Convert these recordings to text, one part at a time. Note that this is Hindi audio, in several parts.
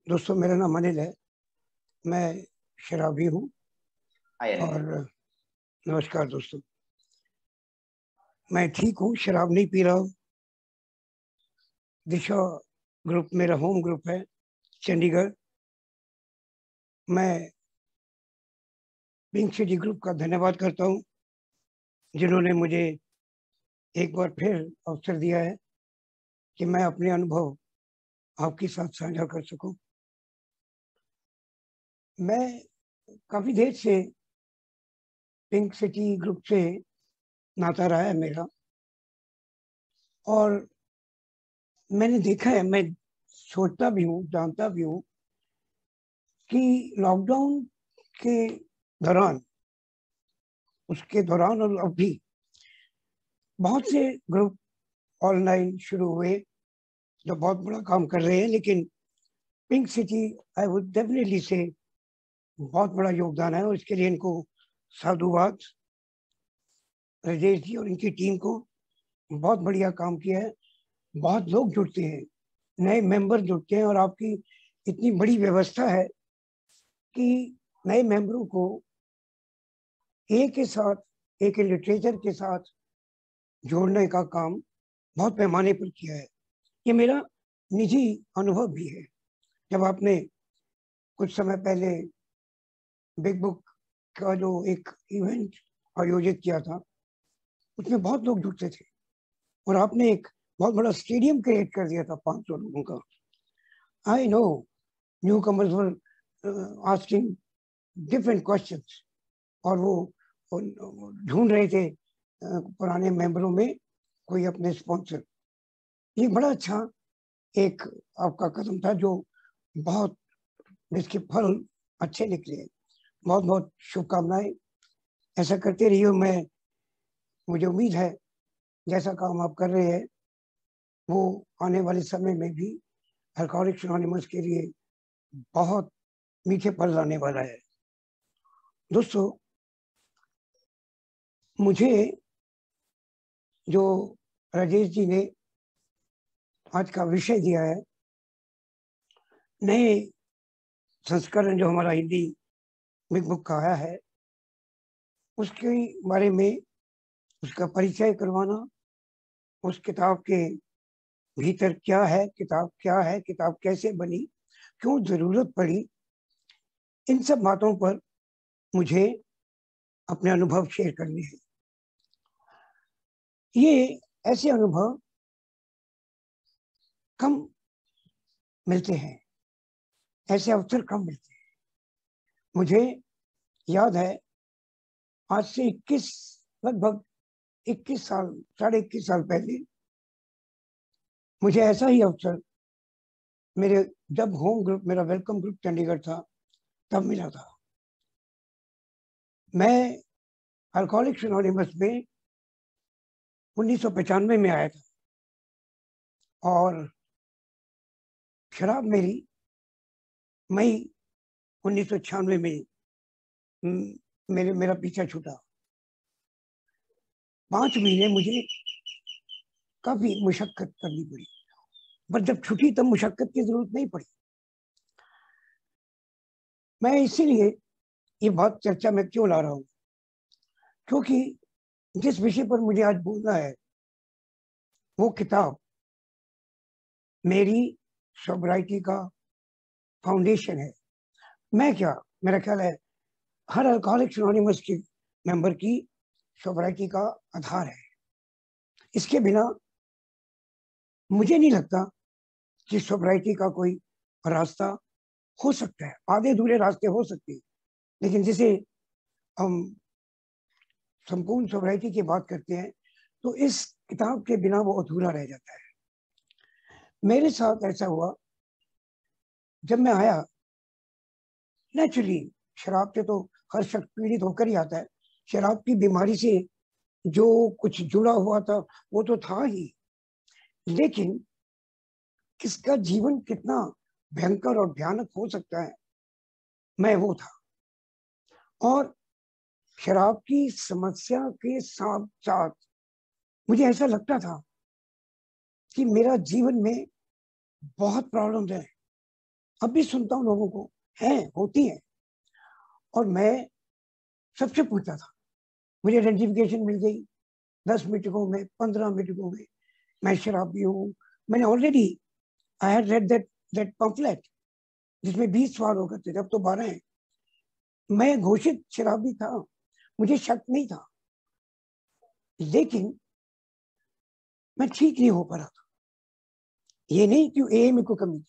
दोस्तों, मेरा नाम अनिल है। मैं शराबी हूँ। हाय अनिल। और नमस्कार दोस्तों। मैं ठीक हूँ, शराब नहीं पी रहा हूँ। दिशा ग्रुप मेरा होम ग्रुप है, चंडीगढ़। मैं पिंक सिटी ग्रुप का धन्यवाद करता हूँ, जिन्होंने मुझे एक बार फिर अवसर दिया है कि मैं अपने अनुभव आपके साथ साझा कर सकूं। मैं काफ़ी देर से पिंक सिटी ग्रुप से नाता रहा है मेरा, और मैंने देखा है, मैं सोचता भी हूँ, जानता भी हूँ कि लॉकडाउन के दौरान, उसके दौरान और अब भी बहुत से ग्रुप ऑनलाइन शुरू हुए जो बहुत बड़ा काम कर रहे हैं। लेकिन pink city, I would definitely से, बहुत बड़ा योगदान है, और इसके लिए इनको साधुवाद। राजेश जी और इनकी टीम को बहुत बढ़िया काम किया है। बहुत लोग जुड़ते हैं, नए मेंबर जुड़ते हैं, और आपकी इतनी बड़ी व्यवस्था है कि नए मेंबरों को एक के साथ, एक लिटरेचर के साथ जोड़ने का काम बहुत पैमाने पर किया है। ये मेरा निजी अनुभव भी है। जब आपने कुछ समय पहले बिग बुक का जो एक इवेंट आयोजित किया था, उसमें बहुत लोग जुटते थे, और आपने एक बहुत बड़ा स्टेडियम क्रिएट कर दिया था 500 लोगों का। I know new commerce were asking different questions, और वो ढूंढ रहे थे पुराने मेंबरों में कोई अपने स्पॉन्सर। ये बड़ा अच्छा एक आपका कदम था, जो बहुत, जिसके फल अच्छे निकले। बहुत बहुत शुभकामनाएं, ऐसा करते रहिए। मुझे उम्मीद है जैसा काम आप कर रहे हैं वो आने वाले समय में भी अल्कोहलिक्स एनोनिमस के लिए बहुत मीठे फल लाने वाला है। दोस्तों, मुझे जो राजेश जी ने आज का विषय दिया है, नए संस्करण जो हमारा हिंदी बिग बुक का आया है, उसके बारे में, उसका परिचय करवाना, उस किताब के भीतर क्या है, किताब क्या है, किताब कैसे बनी, क्यों जरूरत पड़ी, इन सब बातों पर मुझे अपने अनुभव शेयर करने हैं। ये ऐसे अनुभव कम मिलते हैं, ऐसे अवसर कम मिलते हैं। मुझे याद है, आज से 21, लगभग 21 साल, 21.5 साल पहले मुझे ऐसा ही अवसर मेरे, जब होम ग्रुप, मेरा वेलकम ग्रुप चंडीगढ़ था, तब मिला था। मैं अल्कोहलिक्स एनोनिमस में 1995 में आया था, और शराब मेरी मई 1996 में मेरा पीछा छूटा। 5 महीने मुझे काफी मुशक्कत करनी पड़ी, पर जब छुट्टी तब मुशक्कत की जरूरत नहीं पड़ी। मैं इसीलिए ये बात चर्चा में क्यों ला रहा हूँ, क्योंकि जिस विषय पर मुझे आज बोलना है वो किताब मेरी सोब्राइटी का फाउंडेशन है। मैं क्या, मेरा ख्याल है हर अल्कोहलिक्स एनोनिमस के मेंबर की सोब्राइटी का आधार है। इसके बिना मुझे नहीं लगता कि सोब्राइटी का कोई रास्ता हो सकता है। आधे अधूरे रास्ते हो सकते हैं, लेकिन जिसे हम संपूर्ण सोब्राइटी की बात करते हैं, तो इस किताब के बिना वो अधूरा रह जाता है। मेरे साथ ऐसा हुआ, जब मैं आया, नेचुरली शराब से तो हर शख्स पीड़ित होकर ही आता है। शराब की बीमारी से जो कुछ जुड़ा हुआ था वो तो था ही, लेकिन किसका जीवन कितना भयंकर और भयानक हो सकता है, मैं वो था। और शराब की समस्या के साथ साथ मुझे ऐसा लगता था कि मेरा जीवन में बहुत प्रॉब्लम्स है। अब भी सुनता हूँ लोगों को, हैं, होती हैं। और मैं सबसे पूछता था, मुझे आइडेंटिफिकेशन मिल गई 10 मीटिंगों में, 15 मीटिंगों में, मैं शराबी हूँ। मैंने already I had read that pamphlet जिसमें 20 सवाल हो करते थे, अब तो 12 हैं। मैं घोषित शराबी था, मुझे शक नहीं था, लेकिन मैं ठीक नहीं हो पा रहा था। ये नहीं कि ए में कोई कमी थी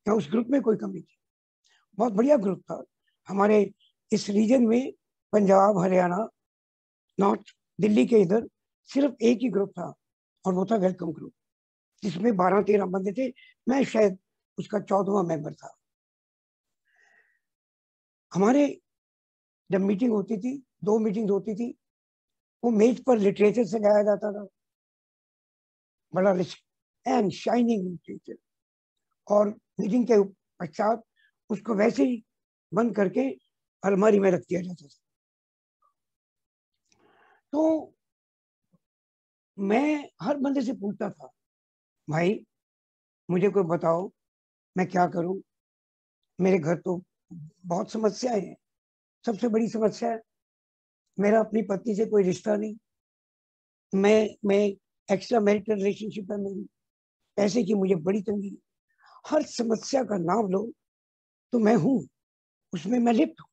या उस ग्रुप में कोई कमी थी, बहुत बढ़िया ग्रुप था हमारे इस रीजन में। पंजाब, हरियाणा, नॉर्थ दिल्ली के इधर सिर्फ एक ही ग्रुप था और वो था वेलकम ग्रुप, जिसमें 12-13 बंदे थे। मैं शायद उसका 14वां मेंबर था। हमारे जब मीटिंग होती थी, 2 मीटिंग होती थी, वो मेज पर लिटरेचर सजाया जाता था, बड़ा रिच एंड शाइनिंग लिटरेचर, और मीटिंग के पश्चात उसको वैसे ही बंद करके अलमारी में रख दिया जाता था। तो मैं हर बंदे से पूछता था, भाई मुझे कोई बताओ मैं क्या करूं, मेरे घर तो बहुत समस्याएं हैं। सबसे बड़ी समस्या है मेरा अपनी पत्नी से कोई रिश्ता नहीं, मैं एक्स्ट्रा मैरिटल रिलेशनशिप है मेरी, पैसे की मुझे बड़ी तंगी। हर समस्या का नाम लो तो मैं हूं, उसमें मैं लिप्त हूं।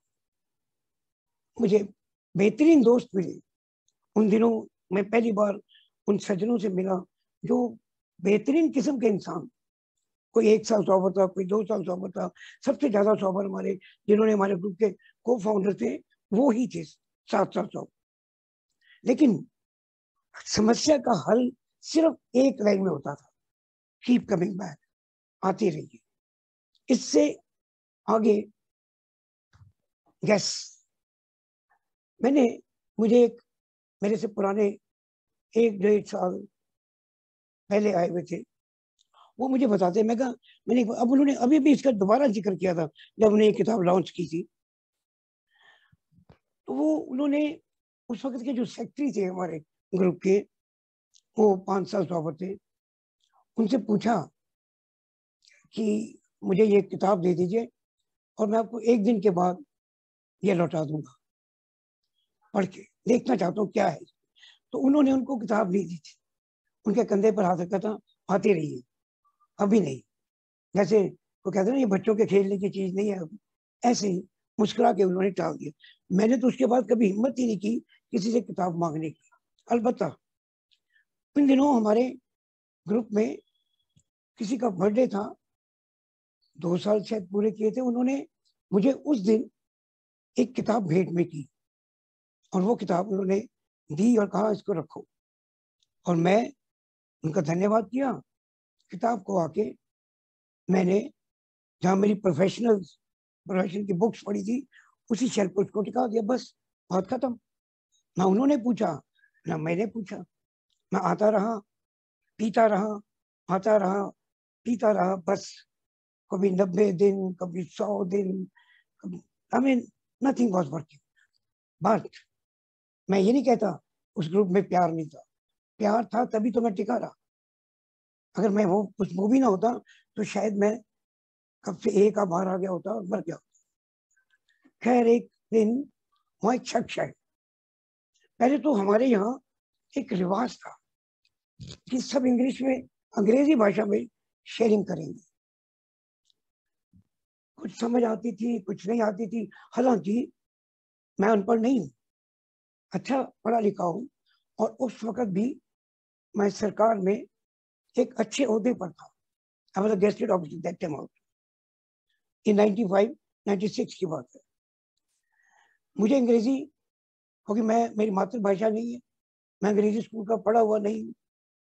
मुझे बेहतरीन दोस्त मिले उन दिनों, मैं पहली बार उन सज्जनों से मिला जो बेहतरीन किस्म के इंसान, कोई 1 साल सौबर था, कोई 2 साल सौबर था। सबसे ज्यादा सौबर हमारे, जिन्होंने हमारे ग्रुप के को फाउंडर थे, वो ही थे 7 साल सौबर। लेकिन समस्या का हल सिर्फ एक लाइन में होता था, कीप कमिंग बैक, आती रहिए। इससे आगे गैस मैंने, मुझे एक मेरे से पुराने 1-1.5 साल पहले आए हुए थे, वो मुझे बताते, मैं कहा मैंने, अब उन्होंने अभी भी इसका दोबारा जिक्र किया था जब उन्होंने ये किताब लॉन्च की थी। तो वो उन्होंने उस वक्त के जो सेक्रेटरी थे हमारे ग्रुप के, वो 5 साल सौबर थे, उनसे पूछा कि मुझे ये किताब दे दीजिए और मैं आपको 1 दिन के बाद ये लौटा दूंगा, पढ़ के देखना चाहता हूँ क्या है। तो उन्होंने उनको किताब दी दी थी, उनके कंधे पर हाथ रखा था, आती रहिए, अभी नहीं। जैसे वो कहते हैं ना, ये बच्चों के खेलने की चीज नहीं है अभी, ऐसे ही मुस्कुरा के उन्होंने टाल दिया। मैंने तो उसके बाद कभी हिम्मत ही नहीं की किसी से किताब मांगने की। अलबत्ता इन दिनों हमारे ग्रुप में किसी का बर्थडे था, 2 साल शायद पूरे किए थे, उन्होंने मुझे उस दिन एक किताब भेंट में की और वो किताब उन्होंने दी और कहा इसको रखो, और मैं उनका धन्यवाद किया। किताब को आके मैंने, जहां मेरी प्रोफेशन की बुक्स पड़ी थी, उसी शेल्फ पर उसको टिका दिया, बस बात खत्म। ना उन्होंने पूछा ना मैंने पूछा, मैं आता रहा, पीता रहा, आता रहा, पीता रहा, बस। कभी 90 दिन, कभी 100 दिन, कभी, I mean nothing was working. But मैं ये नहीं कहता उस ग्रुप में प्यार नहीं था, प्यार था, तभी तो मैं टिका रहा। अगर मैं वो भी ना होता तो शायद मैं कब से एक बाहर आ गया होता और मर गया होता। खैर, एक दिन वहां एक शख्स है, पहले तो हमारे यहाँ एक रिवाज था कि सब इंग्लिश में, अंग्रेजी भाषा में शेयरिंग करेंगे। कुछ समझ आती थी, कुछ नहीं आती थी। हालांकि मैं अनपढ़ नहीं हूँ, अच्छा पढ़ा लिखा हूँ, और उस वक्त भी मैं सरकार में एक अच्छे ओहदे पर था। I was a gazetted officer that time out in 95-96 की बात है। मुझे अंग्रेजी, क्योंकि मेरी मातृभाषा नहीं है, मैं अंग्रेजी स्कूल का पढ़ा हुआ नहीं हूँ,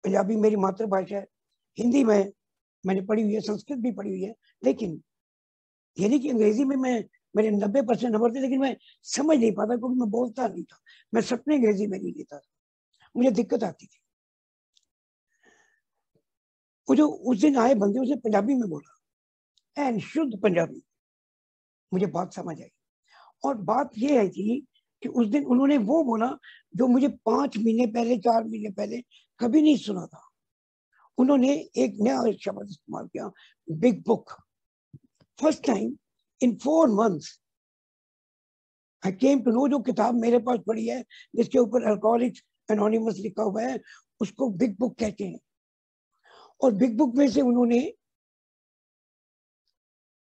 पंजाबी मेरी मातृभाषा है, हिंदी में मैंने पढ़ी हुई है, संस्कृत भी पढ़ी हुई है, लेकिन ये नहीं कि अंग्रेजी में मैं, मेरे 90% नंबर थे, लेकिन मैं समझ नहीं पाता क्योंकि मैं बोलता नहीं था। मैं सपने अंग्रेजी में नहीं लेता था, मुझे दिक्कत आती थी। वो जो उस दिन आए बंदे, उसे पंजाबी में बोला एंड शुद्ध पंजाबी, मुझे बात समझ आई। और बात ये है कि उस दिन उन्होंने वो बोला जो मुझे 5 महीने पहले, 4 महीने पहले कभी नहीं सुना था। उन्होंने एक नया शब्द इस्तेमाल किया, big book. First time in 4 months I came to know, जो किताब मेरे पास पड़ी है जिसके ऊपर अल्कोहलिक्स एनोनिमस लिखा हुआ है, उसको बिग बुक कहते हैं। और बिग बुक में से उन्होंने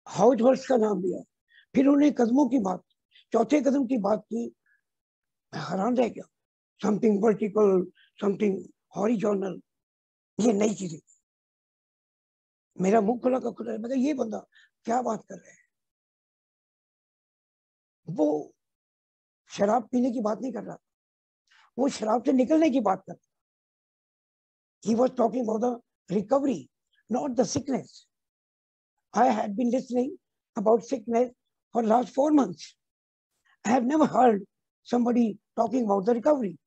हाउस वर्ड्स का नाम लिया, फिर उन्होंने कदमों की बात, चौथे कदम की बात की। मैं हैरान रह गया, समथिंग वर्टिकल, समथिंग हॉरिजॉन्टल, ये नई चीजें। मेरा मुंह खुला का खुला, मैं ये बंदा क्या बात कर रहे हैं। वो शराब पीने की बात नहीं कर रहा, वो शराब से निकलने की बात कर रहा। He was talking about the recovery, not the sickness. I had been listening about sickness for the last 4 months. I have never heard somebody talking about the recovery.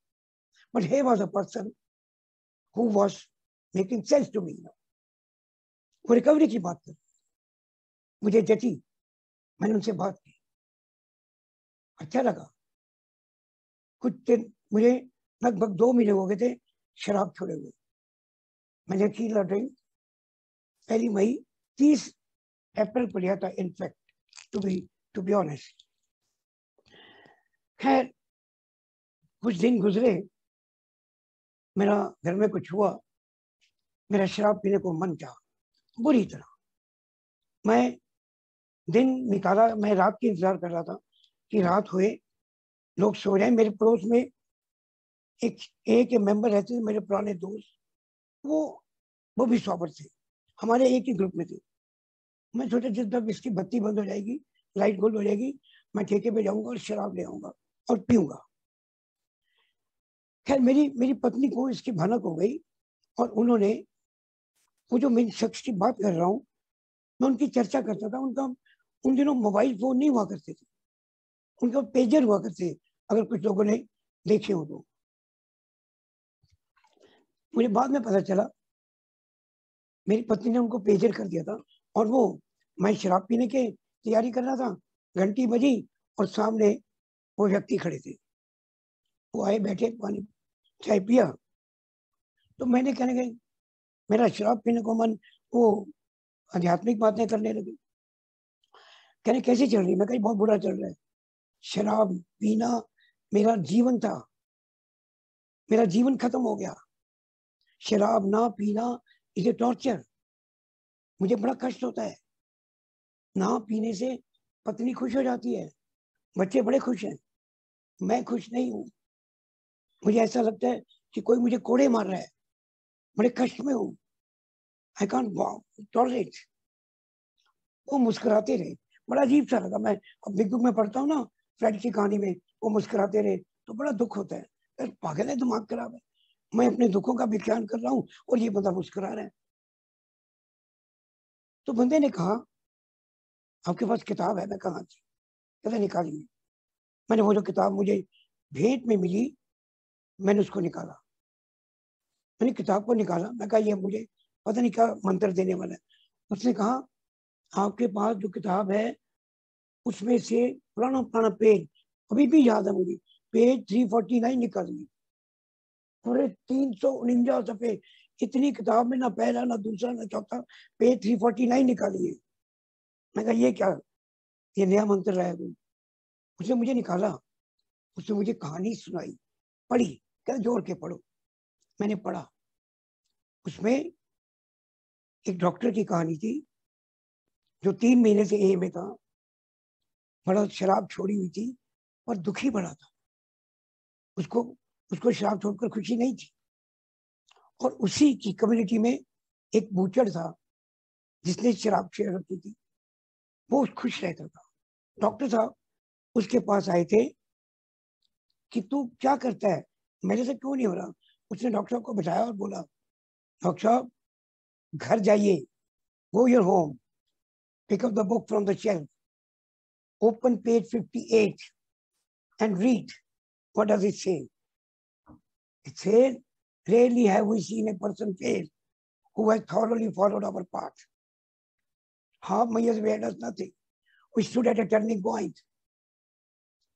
But here was a person who was making sense to me. वो रिकवरी की बात कर, मुझे जची, मैंने उनसे बात की, अच्छा लगा। कुछ दिन, मुझे लगभग 2 महीने हो गए थे शराब छोड़े हुए। मैंने की ड्रिंक 1 मई 30 अप्रैल को लिया था, इनफैक्ट टू बी ऑनेस्ट। खैर कुछ दिन गुजरे, मेरा घर में कुछ हुआ, मेरा शराब पीने को मन चाहा बुरी तरह। मैं दिन निकाला, मैं रात की इंतजार कर रहा था कि रात हुए, लोग सो जाए। मेरे पड़ोस में एक मेंबर रहते थे, मेरे पुराने दोस्त, वो भी सॉबर थे, हमारे एक ही ग्रुप में थे। मैं सोचा जिस तक इसकी बत्ती बंद हो जाएगी, लाइट गोल हो जाएगी, मैं ठेके पे जाऊंगा और शराब ले आऊंगा और पीऊंगा। खैर मेरी पत्नी को इसकी भनक हो गई और उन्होंने, वो जो मैं शख्स की बात कर रहा हूँ, मैं उनकी चर्चा करता था। उनका उन दिनों मोबाइल फोन नहीं हुआ करते थे, उनका पेजर हुआ करते, अगर कुछ लोगों ने देखे हो तो। मुझे बाद में पता चला मेरी पत्नी ने उनको पेजर कर दिया था, और वो, मैं शराब पीने की तैयारी कर रहा था, घंटी बजी और सामने वो व्यक्ति खड़े थे। वो आए, बैठे, पानी चाय पिया, तो मैंने कहने गई, मेरा शराब पीने को मन, वो आध्यात्मिक बातें करने लगे। कहने कैसे चल रही? मैं कहीं बहुत बुरा चल रहा है। शराब पीना मेरा जीवन था, मेरा जीवन खत्म हो गया। शराब ना पीना इज ए टॉर्चर, मुझे बड़ा कष्ट होता है। ना पीने से पत्नी खुश हो जाती है, बच्चे बड़े खुश हैं, मैं खुश नहीं हूं। मुझे ऐसा लगता है कि कोई मुझे कोड़े मार रहा है, बड़े कष्ट में हूं। I can't tolerate. वो मुस्कुराते रहे, बड़ा अजीब सा लगा। मैं अब बिग बुक में पढ़ता हूँ ना, फ्रेड की कहानी में, वो मुस्कुराते रहे तो बड़ा दुख होता है। पागल है, दिमाग खराब है, मैं अपने दुखों का व्याख्यान कर रहा हूँ और ये बंदा मुस्कुरा रहा है। तो बंदे ने कहा, आपके पास किताब है? मैं कहा थी, कहते निकालिए। मैंने वो जो किताब मुझे भेंट में मिली, मैंने उसको निकाला। मैंने किताब को निकाला, मैं कहा ये मुझे पता नहीं क्या मंत्र देने वाला है। उसने कहा, आपके पास जो किताब है उसमें से पुराना पुराना पेज, अभी भी याद है मुझे, पेज 349 निकालिए। पूरे 349 सफे, इतनी किताब में ना पहला ना दूसरा ना चौथा, पेज 349 निकालिए। मैं कहा ये क्या, ये नया मंत्र रहा है कोई? उसने मुझे निकाला, उसने मुझे कहानी सुनाई, पढ़ी, क्या जोड़ के पढ़ो। मैंने पढ़ा, उसमें एक डॉक्टर की कहानी थी जो 3 महीने से ए में था, बड़ा शराब छोड़ी हुई थी और दुखी बड़ा था। उसको उसको शराब छोड़कर खुशी नहीं थी। और उसी की कम्युनिटी में एक बूचड़ था जिसने शराब शेयर रखी थी, वो खुश रहता था। डॉक्टर साहब उसके पास आए थे कि तू क्या करता है, मेरे से क्यों नहीं हो रहा। उसने डॉक्टर साहब को बताया और बोला, डॉक्टर साहब घर जाइए, go your home, pick up the book from the shelf, open page 58 and read. What does it say? It says, rarely have we seen a person fail who has thoroughly followed our path. Half years we had us nothing. We stood at a turning point.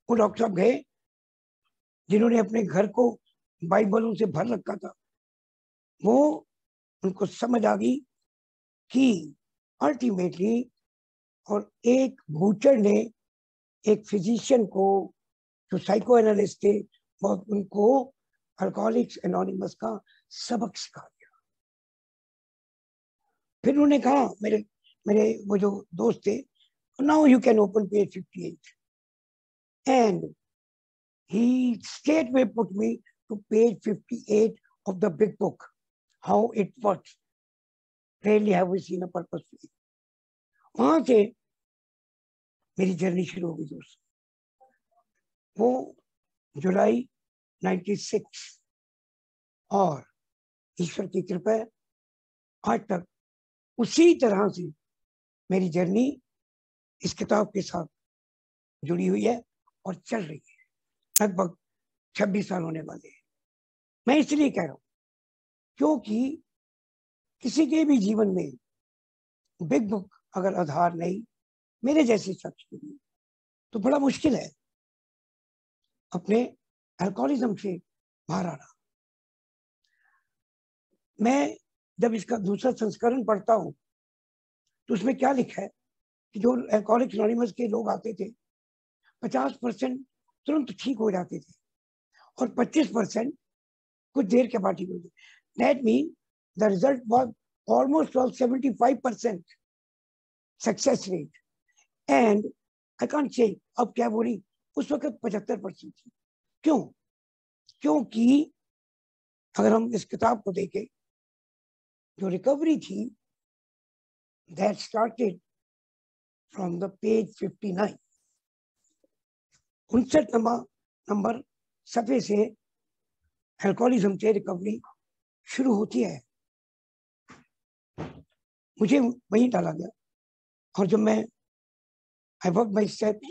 वो डॉक्टर साहब गए जिन्होंने अपने घर को बाइबलों से भर रखा था। वो, उनको समझ आ गई कि अल्टीमेटली और एक बूचर ने एक फिजिशियन को, जो साइको एनालिस्ट थे, बहुत उनको अल्कोहलिक्स एनोनिमस का सबक सिखा दिया। फिर उन्होंने कहा, मेरे मेरे वो जो दोस्त थे, now you can open page 58, and he straightway put me to page 58 of the big book, how it works. Rarely have we seen a purpose. वहां से मेरी जर्नी शुरू हो गई दोस्त। वो जुलाई 96, और ईश्वर की कृपा है आज तक उसी तरह से मेरी जर्नी इस किताब के साथ जुड़ी हुई है और चल रही है। लगभग 26 साल होने वाले हैं। मैं इसलिए कह रहा हूं क्योंकि किसी के भी जीवन में बिग बुक अगर आधार नहीं, मेरे जैसे शख्स के लिए, तो बड़ा मुश्किल है अपने अल्कोहलिज्म से बाहर आना। मैं जब इसका दूसरा संस्करण पढ़ता हूं तो उसमें क्या लिखा है कि जो अल्कोहलिक्स एनोनिमस के लोग आते थे 50% तुरंत ठीक हो जाते थे और 25% कुछ देर के बाद ठीक होते। That mean the result was almost 75% success rate, and I can't say अब क्या बोली, उस वक्त 75% थी। क्यों? क्योंकि अगर हम इस किताब को देखें, जो रिकवरी थी that started from the page 59, 59 number सफे से अल्कोहलिज्म से रिकवरी शुरू होती है। मुझे वहीं डाला गया, और जब मैं I work my steps,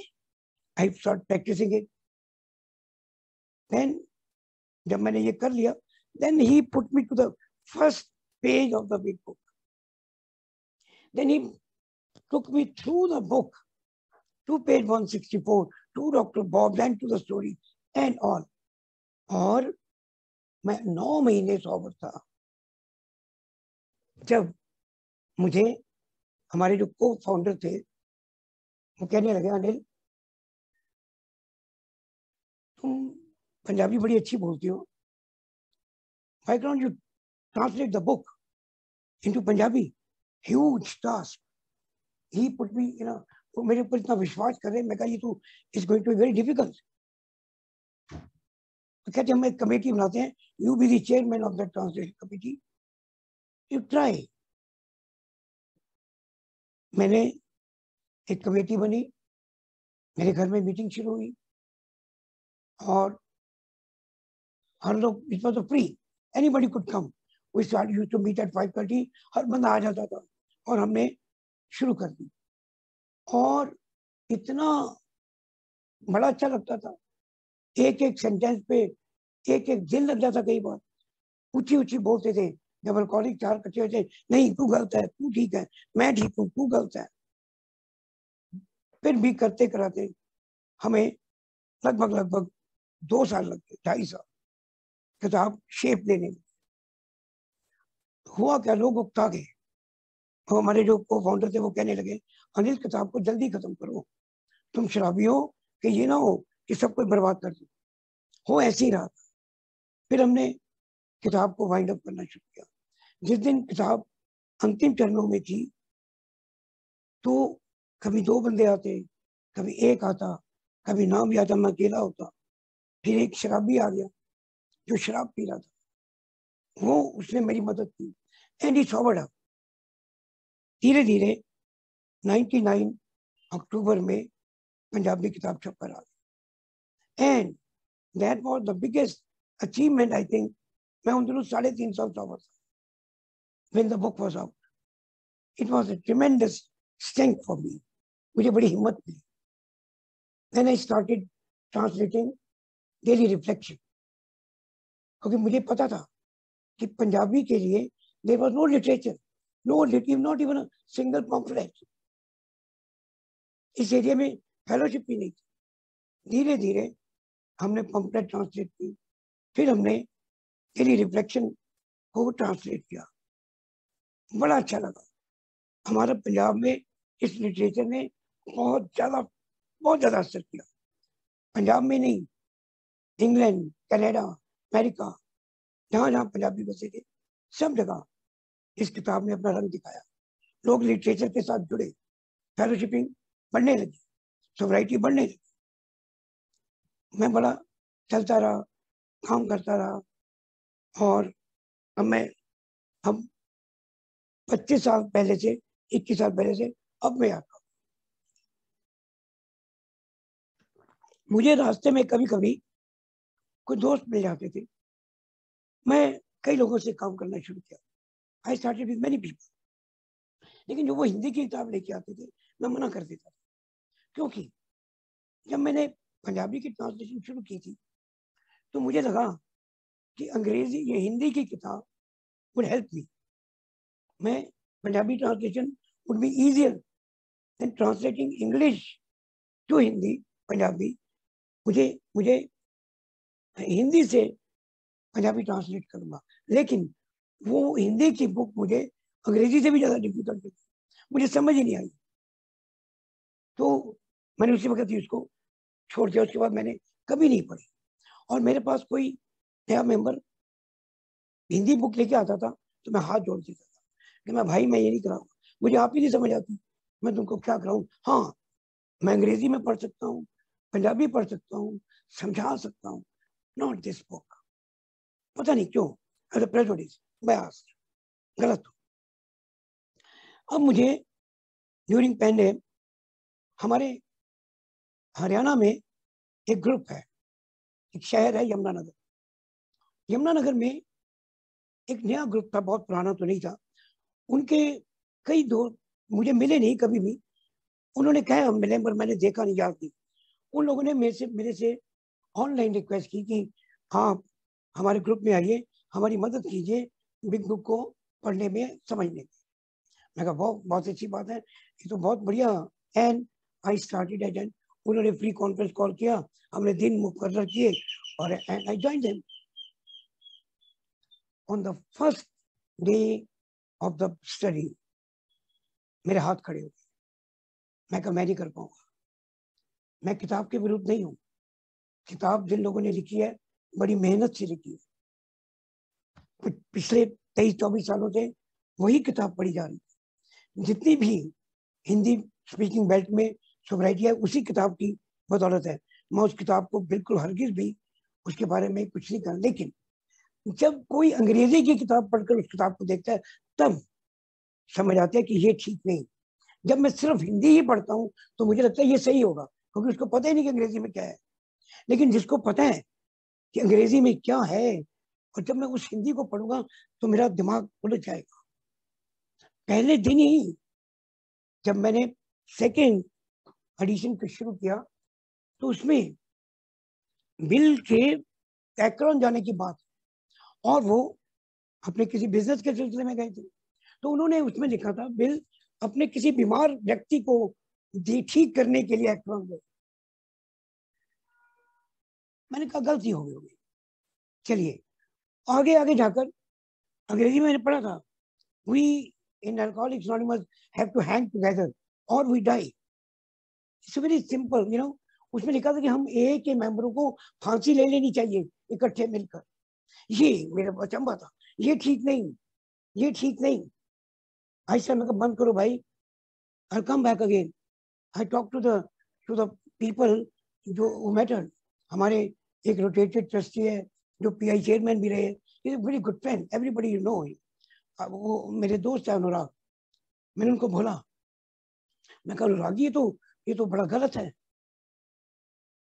I start practicing it, then जब मैंने ये कर लिया, then he put me to the first page of the big book. Then he took me through the book to page 164, to Dr. Bob, then to the story and all. और मैं 9 महीने सॉबर था जब मुझे हमारे जो को फाउंडर थे वो कहने लगे, अनिल तुम पंजाबी बड़ी अच्छी बोलती हो, why can't you translate the book into Punjabi? Huge task. He put me, वो मेरे ऊपर इतना विश्वास कर रहे हैं। मैं कहा ये तो is going to be very difficult. कहते हम एक कमेटी बनाते हैं, you be the chairman of the translation committee, you try. मैंने एक कमेटी बनी, मेरे घर में मीटिंग शुरू हुई, और हर लोग, it was free, anybody could come. We start used to meet at 5:30, हर बंदा आ जाता था और हमने शुरू कर दी। और इतना बड़ा अच्छा लगता था, एक एक सेंटेंस पे एक एक दिन लग जाता। कई बार ऊंची ऊंची बोलते थे, जब अल्कोहलिक चार कच्चे होते, नहीं तू गलत है, तू ठीक है, मैं ठीक हूँ, तू गलत है। फिर भी करते कराते हमें लगभग 2 साल लग गए, 2.5 साल किताब शेप देने में। हुआ क्या, लोग उकता गए। हमारे जो को फाउंडर थे वो कहने लगे, अनिल किताब को जल्दी खत्म करो, तुम शराबी हो कि ये ना हो कि सब कोई बर्बाद कर दो। हो ऐसे ही रहा। फिर हमने किताब को वाइंड अप करना शुरू किया। जिस दिन किताब अंतिम चरणों में थी तो कभी 2 बंदे आते, कभी एक आता, कभी ना भी आता, मैं अकेला होता। फिर एक शराबी आ गया जो शराब पी रहा था, वो उसने मेरी मदद की, एंड ही सॉबर्ड अप। धीरे धीरे 99 अक्टूबर में पंजाबी किताब छप कर आ गई, and that was the biggest achievement I think. मैं उन दिनों 3.5 साल सॉबर था when the book was out. It was a tremendous strength for me. मुझे बड़ी हिम्मत मिली। Then I started translating daily reflection, क्योंकि मुझे पता था कि पंजाबी के लिए there was no literature, not even a single pamphlet. इस एरिया में फेलोशिप भी नहीं थी। धीरे धीरे हमने पम्फलेट ट्रांसलेट की, फिर हमने डेली रिफ्लेक्शन को ट्रांसलेट किया। बड़ा अच्छा लगा। हमारा पंजाब में इस लिटरेचर ने बहुत ज्यादा असर किया। पंजाब में नहीं, इंग्लैंड, कनाडा, अमेरिका, जहां जहां पंजाबी बसे थे, सब जगह इस किताब ने अपना रंग दिखाया। लोग लिटरेचर के साथ जुड़े, फेलोशिपिंग बढ़ने लगी, सोसाइटी बढ़ने लगी। मैं बड़ा चलता रहा, काम करता रहा, और अब 25 साल पहले से, 21 साल पहले से अब मैं आता हूँ। मुझे रास्ते में कभी कभी कुछ दोस्त मिल जाते थे, मैं कई लोगों से काम करना शुरू किया। I started with many people, लेकिन जो वो हिंदी की किताब लेके आते थे मैं मना कर देता था, क्योंकि जब मैंने पंजाबी की ट्रांसलेशन शुरू की थी तो मुझे लगा कि अंग्रेजी ये हिंदी की किताब वुड हेल्प मी। मैं Punjabi translation would be easier than translating English to Hindi Punjabi. मुझे मुझे हिंदी से पंजाबी ट्रांसलेट करूंगा, लेकिन वो हिंदी की बुक मुझे अंग्रेजी से भी ज्यादा डिफिकल्ट थी, मुझे समझ ही नहीं आई। तो मैंने उसी वक्त ही उसको छोड़ दिया। उसके बाद मैंने कभी नहीं पढ़ी। और मेरे पास कोई नया मेंबर हिंदी बुक लेके आता था तो मैं हाथ जोड़ देता था कि मैं भाई मैं ये नहीं कराऊंगा, मुझे आप ही नहीं समझ आती, मैं तुमको क्या कराऊं। हाँ, मैं अंग्रेजी में पढ़ सकता हूँ, पंजाबी पढ़ सकता हूँ, समझा सकता हूँ, नॉट दिस बुक। पता नहीं क्यों, एज अ प्रेजुडिस, बयास, गलत हो। अब मुझे ड्यूरिंग पैंडेमिक हमारे हरियाणा में एक ग्रुप है, एक शहर है यमुनानगर। यमुनानगर में एक नया ग्रुप था, बहुत पुराना तो नहीं था। उनके कई दोस्त मुझे मिले नहीं कभी भी, उन्होंने कहा हम मिले पर मैंने देखा नहीं, याद नहीं। उन लोगों ने मेरे से ऑनलाइन रिक्वेस्ट की कि हाँ हमारे ग्रुप में आइए, हमारी मदद कीजिए बिग बुक को पढ़ने में, समझने में। मैं कहा बहुत अच्छी बात है, ये तो बहुत बढ़िया। एंड आई स्टार्टेड एट, उन्होंने फ्री कॉन्फ्रेंस कॉल किया, हमने दिन मुकर्रर किए, और I join them. On the first day of the study मेरे हाथ खड़े हो गए। मैं कहा मैं नहीं कर पाऊंगा। मैं किताब के विरुद्ध नहीं हूँ, किताब जिन लोगों ने लिखी है बड़ी मेहनत से लिखी है, पिछले 23-24 सालों से वही किताब पढ़ी जा रही है। जितनी भी हिंदी स्पीकिंग बेल्ट में सोसाइटी है उसी किताब की बदौलत है। मैं उस किताब को बिल्कुल हरगिज भी उसके बारे में कुछ नहीं कर, लेकिन जब कोई अंग्रेजी की किताब पढ़कर उस किताब को देखता है तब समझ आता है कि ये ठीक नहीं। जब मैं सिर्फ हिंदी ही पढ़ता हूँ तो मुझे लगता है ये सही होगा, क्योंकि उसको पता ही नहीं कि अंग्रेजी में क्या है। लेकिन जिसको पता है कि अंग्रेजी में क्या है, और जब मैं उस हिंदी को पढ़ूंगा तो मेरा दिमाग उलझ जाएगा। पहले दिन ही जब मैंने सेकेंड एडिशन को शुरू किया तो उसमें बिल के बैकग्राउंड जाने की बात, और वो अपने किसी बिजनेस के सिलसिले में गए थे, तो उन्होंने उसमें लिखा था बिल अपने किसी बीमार व्यक्ति को ठीक करने के लिए एक्रोन गए। मैंने कहा गलती हो गई होगी, चलिए आगे आगे जाकर अंग्रेजी में मैंने पढ़ा था, we in alcoholics anonymous have to hang together और we die. It's very simple, you know. उसमें लिखा था कि हम ए के मेंबरों को फांसी ले लेनी चाहिए इकट्ठे मिलकर। ये मेरा अचंबा था, ये ठीक नहीं, ये ठीक नहीं। ऐसा मैं बंद करो भाई, I come back again, I talk to the people जो मैटर। हमारे एक रोटेटेड ट्रस्टी है जो पीआई चेयरमैन भी रहे, is very good friend, everybody you know. वो मेरे दोस्त है अनुराग। मैंने उनको बोला, मैं कहा अनुराग ये तो बड़ा गलत है।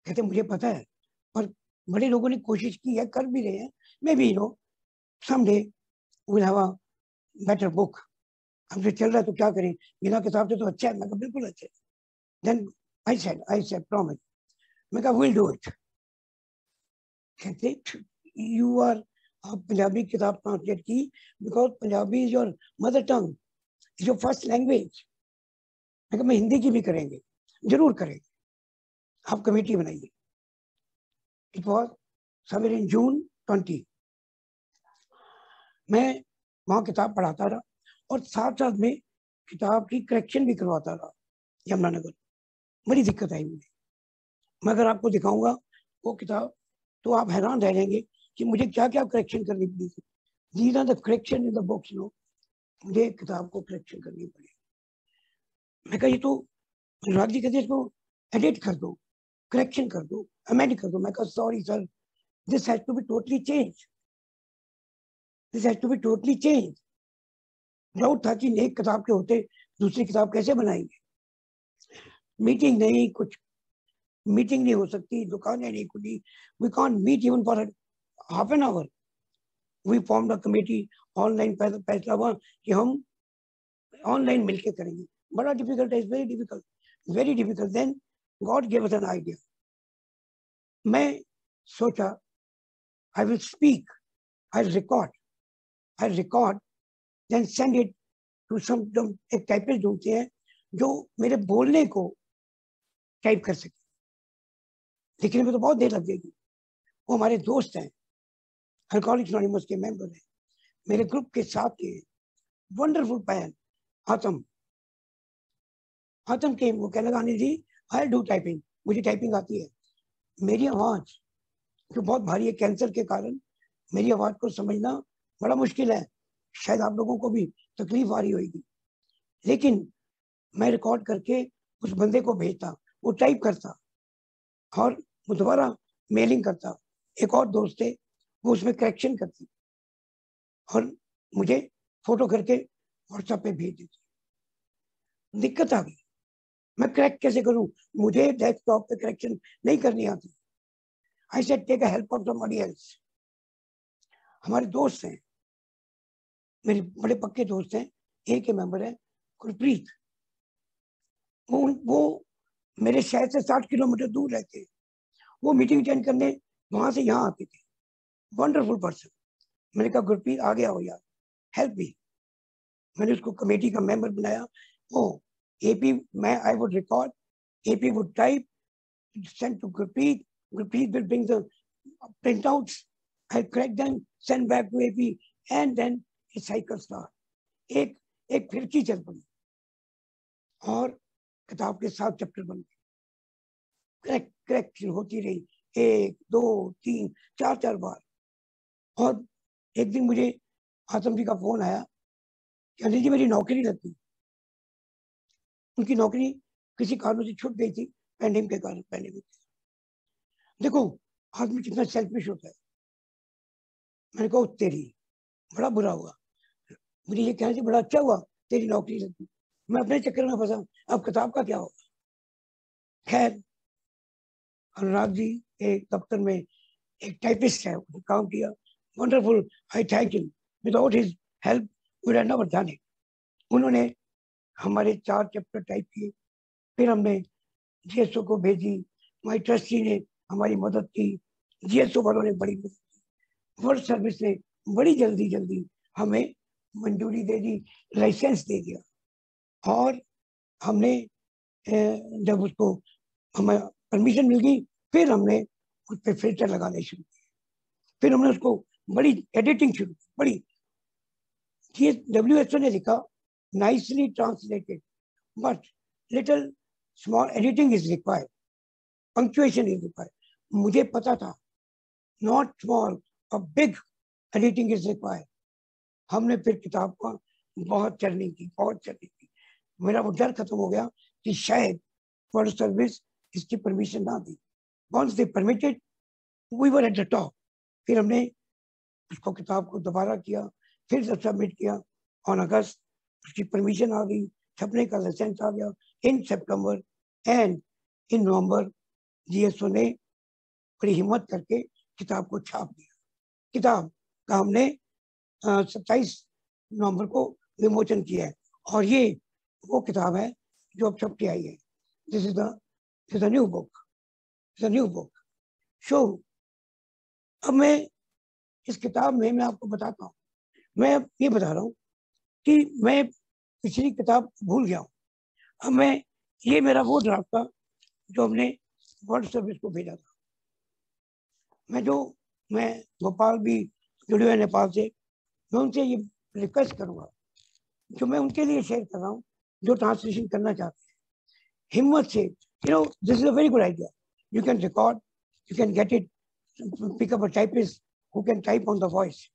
कहते मुझे पता है, पर बड़े लोगों ने कोशिश की है, कर भी रहे हैं, मैं भी know someday will have a better book. हमसे चल रहा है तो क्या करें, बिना किताब से तो अच्छा है। मैं कहा बिल्कुल अच्छा है। Then I said promise. मैं कहा विल डू इट। कहते यू आर, आप पंजाबी किताब ट्रांसलेट की because Punjabi is your mother tongue, is your first language. मैं कहा मैं हिंदी की भी करेंगे, जरूर करेंगे, आप कमेटी बनाइए। इट वॉज समवेयर इन जून 20। मैं वहां किताब पढ़ाता रहा और साथ साथ में किताब की करेक्शन भी करवाता रहा। यमुनानगर, बड़ी दिक्कत आई मुझे। मैं अगर आपको दिखाऊंगा वो किताब तो आप हैरान रह जाएंगे कि मुझे क्या क्या करेक्शन करनी पड़ी थी। These are the correction in the books, no, मुझे किताब को करेक्शन करनी पड़ी। मैं कहा ये तो अनुराग जी कहते इसको एडिट कर दो, करेक्शन कर दो, अमेंड कर दो। मैं कहा sorry sir, this has to be totally change, this has to be totally change. Doubt था कि एक किताब के होते दूसरी किताब कैसे बनाएंगे। मीटिंग नहीं, कुछ मीटिंग नहीं हो सकती, दुकानें नहीं खुली, we can't meet even for half an hour. We formed a committee online, फैसला हुआ कि हम ऑनलाइन मिलके करेंगे। बड़ा डिफिकल्ट है, it's very difficult, very difficult. Then God give us an idea. मैं सोचा I will speak, I record then send it to some, एक टाइपिस्ट ढूंढते हैं जो मेरे बोलने को टाइप कर सके। लिखने में तो बहुत देर लग जाएगी। वो हमारे दोस्त हैं, अल्कोहलिक्स एनोनिमस के मेंबर हैं, मेरे ग्रुप के साथ के वंडरफुल पैन आतम के। वो कहने लगा Anil ji I do typing, मुझे टाइपिंग आती है। मेरी आवाज जो बहुत भारी है, कैंसर के कारण मेरी आवाज को समझना बड़ा मुश्किल है, शायद आप लोगों को भी तकलीफ आ रही होगी। लेकिन मैं रिकॉर्ड करके उस बंदे को भेजता, वो टाइप करता और वो दोबारा मेलिंग करता। एक और दोस्त थे, वो उसमें करेक्शन करती और मुझे फोटो करके व्हाट्सएप पे भेज देती। दिक्कत आ गई, मैं करेक्ट कैसे करूं? मुझे डेस्कटॉप पे करेक्शन नहीं करनी आती। I said take help of somebody else. हमारे दोस्त हैं, मेरे बड़े पक्के दोस्त हैं, एक के मेंबर है गुरप्रीत। वो मेरे शहर से 60 किलोमीटर दूर रहते हैं। वो मीटिंग अटेंड करने वहां से यहाँ आते थे। Wonderful person. मैंने कहा गुरप्रीत आ गया हो यार, हेल्प मी। मैंने उसको कमेटी का मेंबर बनाया। ओ एपी, मैं I would record, AP would type, send to Gurpreet. Gurpreet will bring the printouts. I correct them, send back to AP, and then a cycle start. एक फिरकी चल पड़ी और किताब के 7 चैप्टर बन गए। करेक्शन होती रही, 1 2 3 4 बार। और एक दिन मुझे आतम जी का फोन आया कि अनिल जी मेरी नौकरी लग गई। उनकी नौकरी किसी कारण से छूट गई थी, पैंडेमिक के कारण। पैंडेमिक, देखो आदमी कितना सेल्फिश होता है। मैंने कहा तेरी बड़ा बुरा हुआ, मुझे ये कहना चाहिए बड़ा अच्छा हुआ तेरी नौकरी लगी, मैं अपने चक्कर में फंसा, अब किताब का क्या होगा। खैर अनुराग जी एक दफ्तर में एक टाइपिस्ट है, काम किया, wonderful, I thank him. Without his help we had never done it. उन्होंने हमारे 4 चैप्टर टाइप किए, फिर हमने जीएसओ को भेजी, हमारी ट्रस्टी ने हमारी मदद की, जीएसओ वालों ने बड़ी मदद की, वर्ल्ड सर्विस ने बड़ी जल्दी हमें मंजूरी दे दी, लाइसेंस दे दिया। और हमने जब उसको हमें परमिशन मिल गई, फिर हमने उस पर फिल्टर लगाने शुरू किए। फिर हमने उसको बड़ी एडिटिंग शुरू की, बड़ी। WHO ने लिखा nicely translated but little small editing is required, punctuation is required. मुझे पता था not small, a big editing is required. हमने फिर किताब का बहुत चर्निंग की। मेरा वो डर खत्म हो गया कि शायद वर्ल्ड सर्विस इसकी परमिशन ना दी। Once they permitted we were at the top. फिर हमने उसको किताब को दोबारा किया, फिर जब सबमिट किया ऑन अगस्त, उसकी परमिशन आ गई, छपने का लाइसेंस आ गया इन सितंबर। एंड इन नवंबर जीएसओ ने बड़ी हिम्मत करके किताब को छाप दिया। किताब का हमने 27 नवंबर को विमोचन किया है, और ये वो किताब है जो अब छप के आई है। This is the new book. So अब मैं इस किताब में मैं आपको बताता हूँ, मैं ये बता रहा हूँ कि मैं पिछली किताब भूल गया हूँ। अब मैं, ये मेरा वो ड्राफ्ट था जो हमने वर्ल्ड सर्विस को भेजा था। मैं भोपाल भी जुड़े हुए नेपाल से, मैं उनसे ये रिक्वेस्ट करूंगा, जो मैं उनके लिए शेयर कर रहा हूँ जो ट्रांसलेशन करना चाहते हैं, हिम्मत से, this is a very good idea, you can record, you can get it, pick up a typist who can type on the voice,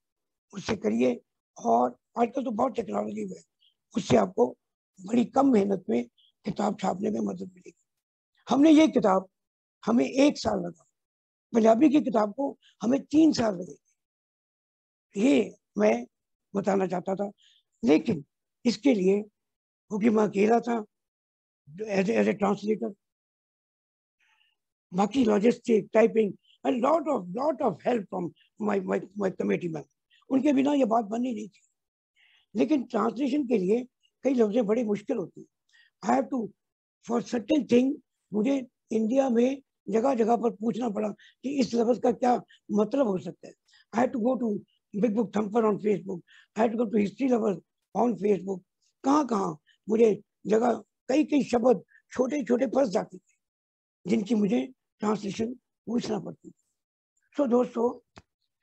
उससे करिए। और आजकल तो बहुत टेक्नोलॉजी है, उससे आपको बड़ी कम मेहनत में किताब छापने में मदद मिलेगी। हमने ये किताब, हमें 1 साल लगा, पंजाबी की किताब को हमें 3 साल लगे, ये मैं बताना चाहता था। लेकिन इसके लिए, क्योंकि मैं अकेला था एज ए ट्रांसलेटर, बाकी logistic, typing, and lot of help from my committee में, उनके बिना ये बात बननी नहीं थी। लेकिन ट्रांसलेशन के लिए कई लफ्ज़ें बड़ी मुश्किल होती है। I have to, for certain thing, मुझे इंडिया में जगह जगह पर पूछना पड़ा कि इस लफ्ज़ का क्या मतलब हो सकता है। I have to go to big book thumper on Facebook, I have to go to history lover on Facebook, कहाँ कहाँ मुझे जगह कई कई शब्द छोटे छोटे फंस जाते थे, जिनकी मुझे ट्रांसलेशन पूछना पड़ती थी। सो दोस्तों,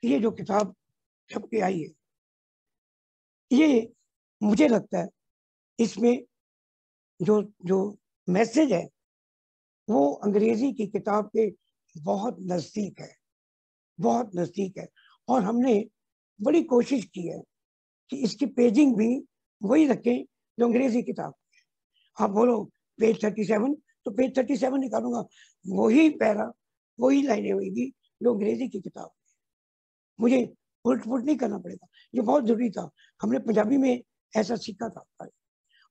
ये जो किताब छप के आई है, ये मुझे लगता है इसमें जो जो मैसेज है वो अंग्रेजी की किताब के बहुत नजदीक है, बहुत नजदीक है। और हमने बड़ी कोशिश की है कि इसकी पेजिंग भी वही रखें जो अंग्रेजी किताब। आप बोलो पेज 37, तो पेज 37 निकालूंगा, वही पैरा, वही लाइनें होगी जो अंग्रेजी की किताब। मुझे उलट पुलट नहीं करना पड़ेगा, ये बहुत जरूरी था। हमने पंजाबी में ऐसा सीखा था,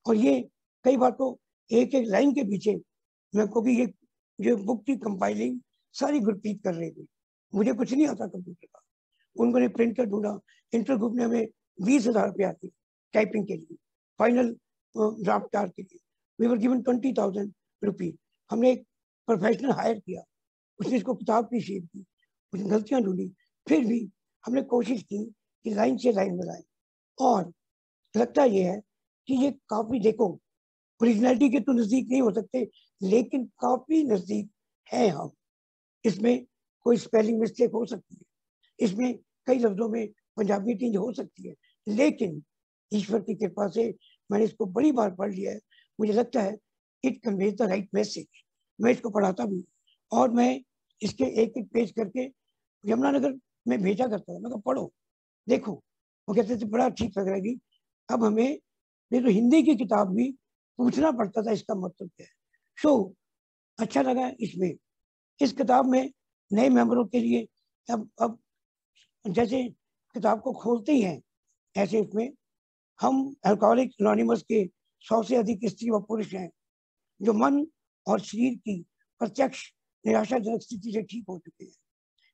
और ये कई बार तो एक एक लाइन के पीछे मैं को भी ये बुक की कंपाइलिंग सारी गुरप्रीत कर रही थी, मुझे कुछ नहीं आता कंप्यूटर का। उन्होंने प्रिंटर ढूंढा, इंटर ग्रुप ने हमें 20,000 रुपये आती टाइपिंग के लिए, फाइनल ड्राफ्ट तैयार के लिए। वी वर गिवन 20,000 रुपी। हमने एक प्रोफेशनल हायर किया, उसने इसको किताब की शेप दी, उसने गलतियां ढूंढी, फिर भी हमने कोशिश की कि लाइन से लाइन मिलाएं। और लगता यह है कि ये काफी, देखो ओरिजिनलिटी के तो नजदीक नहीं हो सकते, लेकिन काफी नजदीक है हम। इसमें कोई स्पेलिंग मिस्टेक हो सकती है, इसमें कई लफ्जों में पंजाबी चेंज हो सकती है, लेकिन ईश्वर की कृपा से मैंने इसको बड़ी बार पढ़ लिया है। मुझे लगता है it conveys the right message. मैं इसको पढ़ाता भी, और मैं इसके एक एक पेज करके यमुनानगर में भेजा करता था। मैं कहा पढ़ो, देखो, वो कहते थे बड़ा ठीक लग रहा है। अब हमें नहीं तो हिंदी की किताब भी पूछना पड़ता था इसका मतलब क्या है। सो अच्छा लगा इसमें, इस किताब में नए मेंबरों के लिए, अब जैसे किताब को खोलते ही हैं, ऐसे इसमें हम अल्कोहलिक एनोनिमस के 100 से अधिक स्त्री व पुरुष हैं जो मन और शरीर की प्रत्यक्ष निराशाजनक स्थिति से ठीक हो चुके हैं।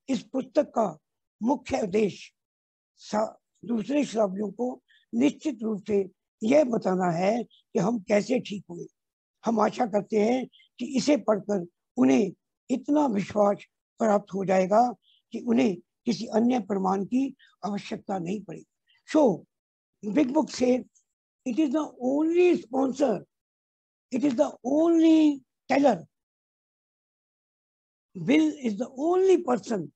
इस पुस्तक का मुख्य उद्देश्य दूसरे श्रावियों को निश्चित रूप से यह बताना है कि हम कैसे ठीक हुए। हम आशा करते हैं कि इसे पढ़कर उन्हें इतना विश्वास प्राप्त हो जाएगा कि उन्हें किसी अन्य प्रमाण की आवश्यकता नहीं पड़ेगी। सो बिग बुक से it is the only sponsor, it is the only teller, Bill is the only person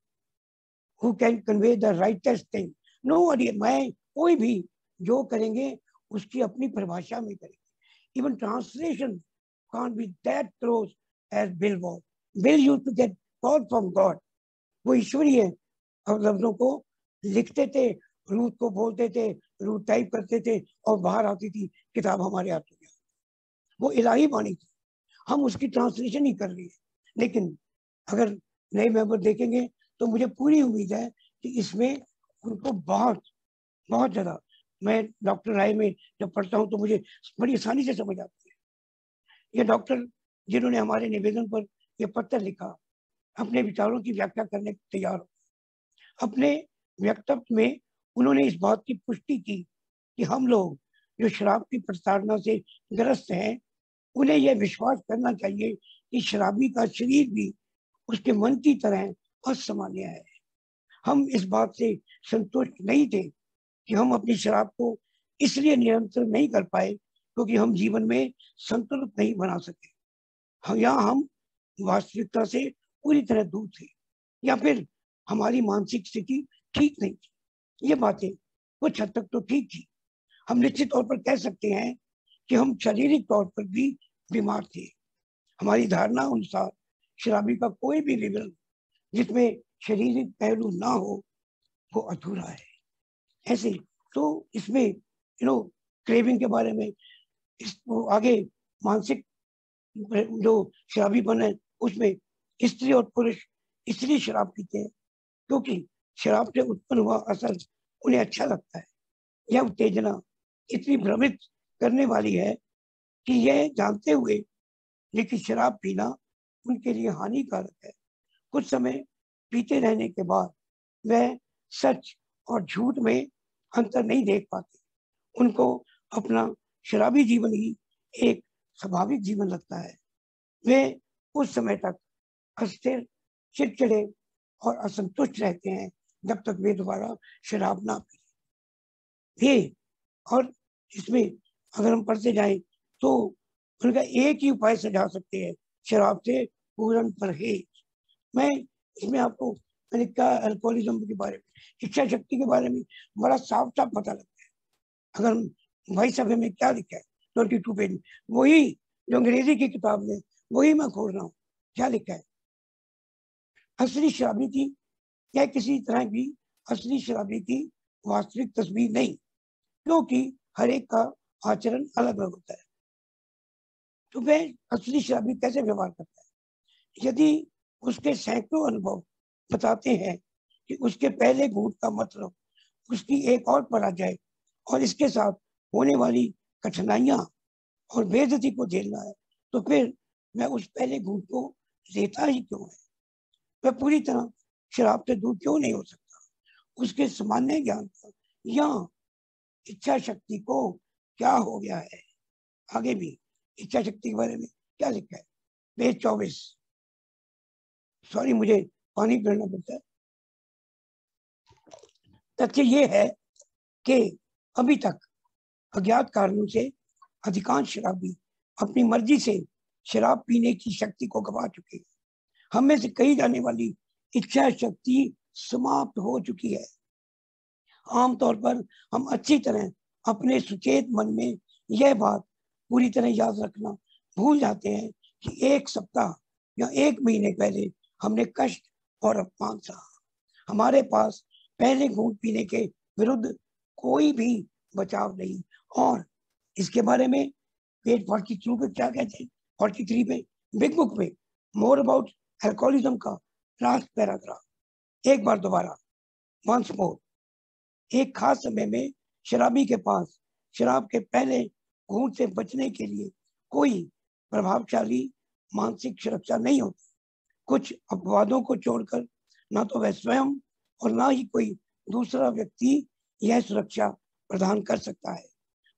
who can convey the rightest thing. Nobody, मैं कोई भी जो करेंगे उसकी अपनी परिभाषा में करेंगे। Even translation can't be that close as Bill was. Bill used to get God from God. वो ईश्वरीय लफ्जों को लिखते थे, रूट को बोलते थे, रूट टाइप करते थे, और बाहर आती थी किताब हमारे हाथों में। वो इलाही बाणी थी, हम उसकी ट्रांसलेशन ही कर रही है। लेकिन अगर नए मेंबर देखेंगे तो मुझे पूरी उम्मीद है कि इसमें उनको बहुत बहुत ज्यादा, मैं डॉक्टर राय में जब पढ़ता हूँ तो मुझे बड़ी आसानी से समझ आती है। ये डॉक्टर जिन्होंने हमारे निवेदन पर ये पत्र लिखा, अपने विचारों की व्याख्या करने को तैयार हो। अपने वक्तव्य में उन्होंने इस बात की पुष्टि की कि हम लोग जो शराब की प्रताड़ना से ग्रस्त हैं, उन्हें यह विश्वास करना चाहिए कि शराबी का शरीर भी उसके मन की तरह असामान्य है। हम इस बात से संतुष्ट नहीं थे कि हम अपनी शराब को इसलिए नियंत्रण नहीं कर पाए क्योंकि हम जीवन में संतुलन नहीं बना सके, या हम वास्तविकता से पूरी तरह दूर थे, या फिर हमारी मानसिक स्थिति ठीक नहीं थी। ये बातें कुछ हद तक तो ठीक थी। हम निश्चित तौर पर कह सकते हैं कि हम शारीरिक तौर पर भी बीमार थे। हमारी धारणा अनुसार शराबी का कोई भी विवरण जिसमें शारीरिक पहलू ना हो वो अधूरा है। ऐसे तो इसमें क्रेविंग के बारे में इसको आगे मानसिक जो शराबीपन है उसमें स्त्री और पुरुष इसलिए शराब पीते हैं क्योंकि शराब से उत्पन्न हुआ असर उन्हें अच्छा लगता है। यह उत्तेजना इतनी भ्रमित करने वाली है कि यह जानते हुए लेकिन शराब पीना उनके लिए हानिकारक है। कुछ समय पीते रहने के बाद वह सच और झूठ में अंतर नहीं देख पाते। उनको अपना शराबी जीवन ही एक स्वाभाविक जीवन लगता है। वे उस समय तक अस्थिर, चिड़चिड़े और असंतुष्ट रहते हैं जब तक वे दोबारा शराब ना पिए। और इसमें अगर हम पढ़ते जाएं तो उनका एक ही उपाय सुझा सकते हैं, शराब से पूर्ण परहेज। मैं इसमें आपको मैंने कहा अल्कोहलिज्म के बारे में, इच्छा शक्ति के बारे में बड़ा साफ साफ पता लगता है। अगर भाई साहब में क्या लिखा है 22 पेज, वही जो अंग्रेजी की किताब में, वही मैं खोल रहा हूँ। क्या लिखा है? असली शराबी की या किसी तरह की असली शराबी की वास्तविक तस्वीर नहीं, क्योंकि हर एक का आचरण अलग अलग होता है। तो वह असली शराबी कैसे व्यवहार करता है? यदि उसके सैकड़ों अनुभव बताते हैं कि उसके पहले घूंट का मतलब उसकी एक और पराजय और इसके साथ होने वाली कठिनाइयां और बेइज्जती को झेलना है, तो फिर मैं उस पहले घूंट को लेता ही क्यों है? वह पूरी तरह शराब से दूर क्यों नहीं हो सकता? उसके सामान्य ज्ञान का या इच्छा शक्ति को क्या हो गया है? आगे भी इच्छा शक्ति के बारे में क्या लिखा है? पेज 24। सॉरी, मुझे पानी पीना पड़ता है। तथ्य ये है कि अभी तक अज्ञात कारणों से अधिकांश शराबी अपनी मर्जी से शराब पीने की शक्ति को गवा चुके हैं। हम में से कही जाने वाली इच्छा शक्ति समाप्त हो चुकी है। आमतौर पर हम अच्छी तरह अपने सुचेत मन में यह बात पूरी तरह याद रखना भूल जाते हैं कि एक सप्ताह या एक महीने पहले हमने कष्ट और अपमान सहा। हमारे पास पहले घूंट पीने के विरुद्ध कोई भी बचाव नहीं। और इसके बारे में पेज 42 पे क्या कहते हैं? 43 पे बिग बुक में मोर अबाउट अल्कोहलिज्म का लास्ट पैराग्राफ एक बार दोबारा, वंस मोर। एक खास समय में शराबी के पास शराब के पहले घूंट से बचने के लिए कोई प्रभावशाली मानसिक सुरक्षा नहीं होती। कुछ अपवादों को छोड़कर ना तो वह स्वयं और ना ही कोई दूसरा व्यक्ति यह सुरक्षा प्रदान कर सकता है।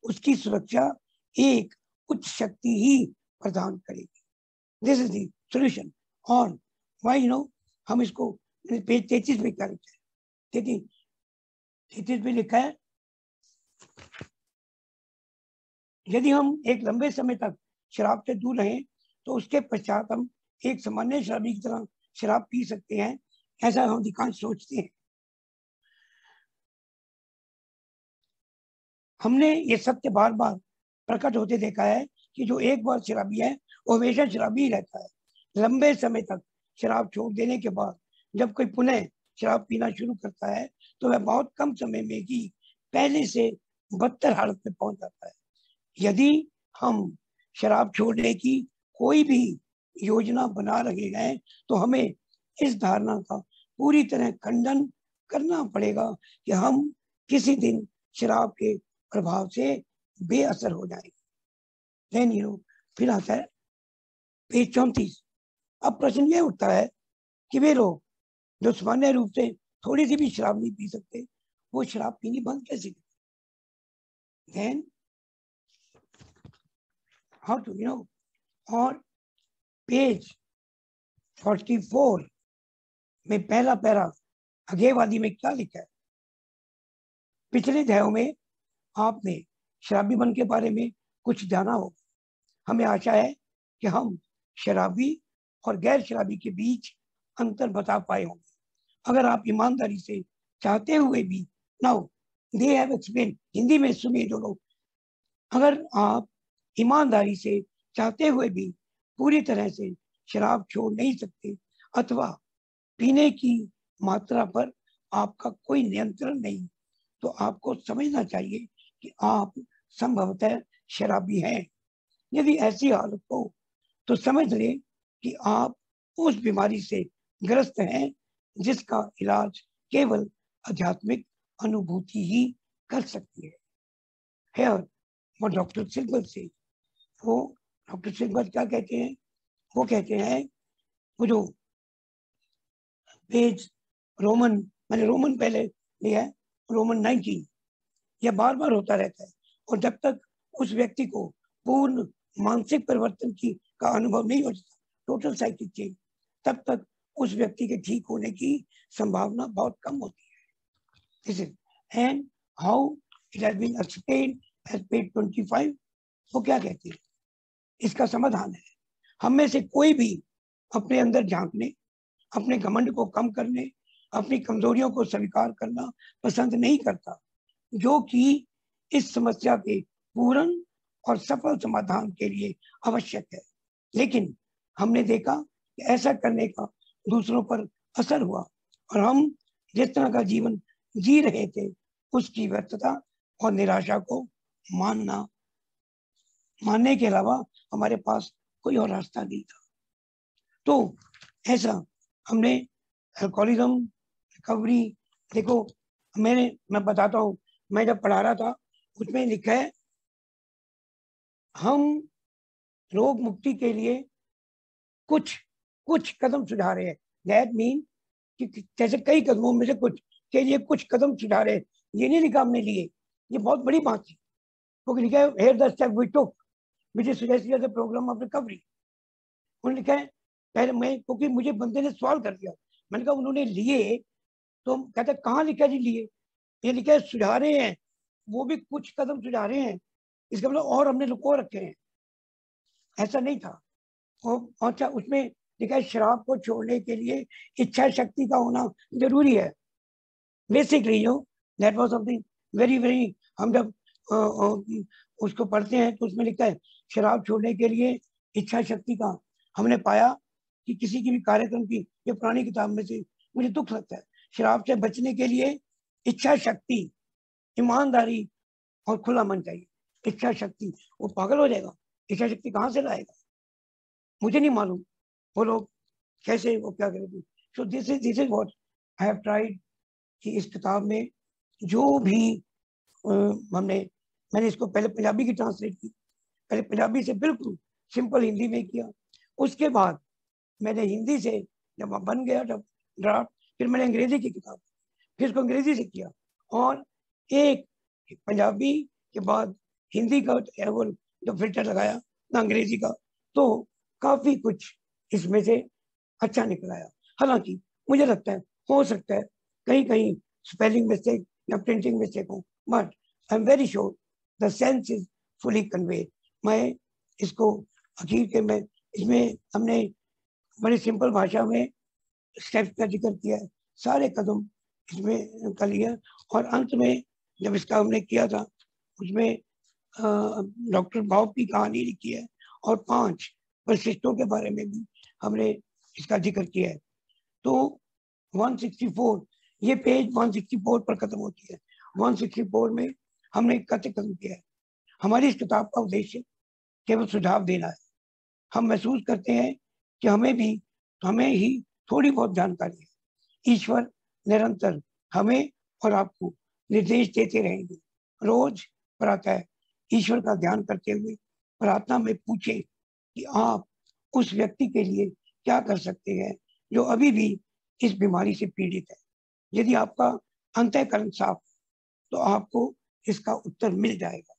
उसकी सुरक्षा एक उच्च शक्ति ही प्रदान करेगी। This is the solution. और वाई हम इसको पेज 33 में क्या लिखा है? 33 में लिखा है, यदि हम एक लंबे समय तक शराब से दूर रहें तो उसके पश्चात हम एक सामान्य शराबी की तरह शराब पी सकते हैं, ऐसा हम अधिकांश सोचते हैं। हमने ये सत्य बार बार प्रकट होते देखा है कि जो एक बार शराबी है वो हमेशा शराबी ही रहता है। लंबे समय तक शराब छोड़ देने के बाद जब कोई पुनः शराब पीना शुरू करता है तो वह बहुत कम समय में ही पहले से बदतर हालत में पहुंच जाता है। यदि हम शराब छोड़ने की कोई भी योजना बना रहे हैं तो हमें इस धारणा का पूरी तरह खंडन करना पड़ेगा कि हम किसी दिन शराब के प्रभाव से बेअसर हो जाएंगे। देन फिर आता है पेज 34। अब प्रश्न ये उठता है कि वे लोग जो सामान्य रूप से थोड़ी सी भी शराब नहीं पी सकते, वो शराब पीनी बंद कैसे करें? देन हाउ टू और पेज 44 में पहला पैरा अगेवादी में क्या लिखा है? पिछले अध्यायों में आपने शराबीपन के बारे में कुछ जाना होगा। हमें आशा है कि हम शराबी और गैर शराबी के बीच अंतर बता पाए होंगे। अगर आप ईमानदारी से चाहते हुए भी now they have explain, Hindi में सुनिए जो लोग, अगर आप ईमानदारी से चाहते हुए भी पूरी तरह से शराब छोड़ नहीं सकते अथवा पीने की मात्रा पर आपका कोई नियंत्रण नहीं, तो आपको समझना चाहिए कि आप संभवतः शराबी हैं। यदि ऐसी हालत हो तो समझ लें कि आप उस बीमारी से ग्रस्त हैं जिसका इलाज केवल आध्यात्मिक अनुभूति ही कर सकती है। Here, what डॉक्टर सिंगल से वो डॉक्टर सिंगल क्या कहते हैं? वो कहते हैं वो जो पेज रोमन, मैंने रोमन पहले लिया है, रोमन 19, यह बार बार होता रहता है और जब तक उस व्यक्ति को पूर्ण मानसिक परिवर्तन की का अनुभव नहीं हो जाता, टोटल साइकिक चेंज, तब तक उस व्यक्ति के ठीक होने की संभावना बहुत कम होती है। This is and how it has been explained as page 25. वो क्या कहती है? इसका समाधान है, हम में से कोई भी अपने अंदर झांकने, अपने घमंड को कम करने, अपनी कमजोरियों को स्वीकार करना पसंद नहीं करता, जो कि इस समस्या के पूर्ण और सफल समाधान के लिए आवश्यक है। लेकिन हमने देखा कि ऐसा करने का दूसरों पर असर हुआ और हम जिस तरह का जीवन जी रहे थे उसकी व्यर्थता और निराशा को मानने के अलावा हमारे पास कोई और रास्ता नहीं था। तो ऐसा हमने अल्कोहलिज्म रिकवरी, देखो मैं बताता हूँ, मैं जब पढ़ा रहा था उसमें लिखा है हम रोग मुक्ति के लिए कुछ कदम सुझा रहे हैं। दैट मीन कि जैसे कई कदमों में से कुछ के लिए कुछ कदम सुझा रहे हैं, ये नहीं लिखा हमने लिए, ये बहुत बड़ी बात थी क्योंकि लिखा है here the step we took which is suggested as a programme of recovery. उन्होंने लिखा है पहले मैं, क्योंकि मुझे बंदे ने सवाल कर दिया, मैंने कहा उन्होंने लिए, तो कहते कहाँ लिखा जी लिए? ये लिखा है सुझा रहे हैं, वो भी कुछ कदम सुझा रहे हैं, इसका मतलब और हमने लुको रखे हैं, ऐसा नहीं था। अच्छा, उसमें लिखा है शराब को छोड़ने के लिए इच्छा शक्ति का होना जरूरी है। Basically that was something very very, हम जब उसको पढ़ते हैं तो उसमें लिखा है शराब छोड़ने के लिए इच्छा शक्ति का। हमने पाया कि किसी की भी कार्यक्रम की, ये पुरानी किताब में से मुझे दुख लगता है, शराब से बचने के लिए इच्छा शक्ति, ईमानदारी और खुला मन चाहिए। इच्छा शक्ति, वो पागल हो जाएगा, इच्छा शक्ति कहाँ से लाएगा मुझे नहीं मालूम, वो लोग कैसे वो क्या करेंगे। So this is what I have tried कि इस किताब में जो भी मैंने इसको पहले पंजाबी की ट्रांसलेट की, पहले पंजाबी से बिल्कुल सिंपल हिंदी में किया, उसके बाद मैंने हिंदी से जब बन गया जब ड्राफ्ट, फिर मैंने अंग्रेजी की किताब, फिर इसको अंग्रेजी से किया और एक पंजाबी के बाद हिंदी का जो फिल्टर लगाया ना अंग्रेजी का, तो काफी कुछ इसमें से अच्छा निकल आया। हालांकि मुझे लगता है हो सकता है कहीं कहीं स्पेलिंग मिस्टेक या प्रिंटिंग मिस्टेक हो, but I am very sure the sense is fully conveyed. मैं इसको आखिर के में इसमें हमने बड़ी सिंपल भाषा में स्टेप्स का जिक्र किया है, सारे कदम इसमें कर लिया और अंत में जब इसका हमने किया था उसमें डॉक्टर बॉब की कहानी लिखी है और 5 वशिष्ठों के बारे में भी हमने इसका जिक्र किया है। तो 164, ये पेज 164 पर खत्म होती है। 164 में हमने कथन खत्म किया है। हमारी इस किताब का उद्देश्य केवल सुझाव देना है। हम महसूस करते हैं कि हमें ही थोड़ी बहुत जानकारी है। ईश्वर निरंतर हमें और आपको निर्देश देते रहेंगे। रोज प्रातः ईश्वर का ध्यान करते हुए प्रार्थना में पूछें कि आप उस व्यक्ति के लिए क्या कर सकते हैं जो अभी भी इस बीमारी से पीड़ित है। यदि आपका अंतःकरण साफ तो आपको इसका उत्तर मिल जाएगा,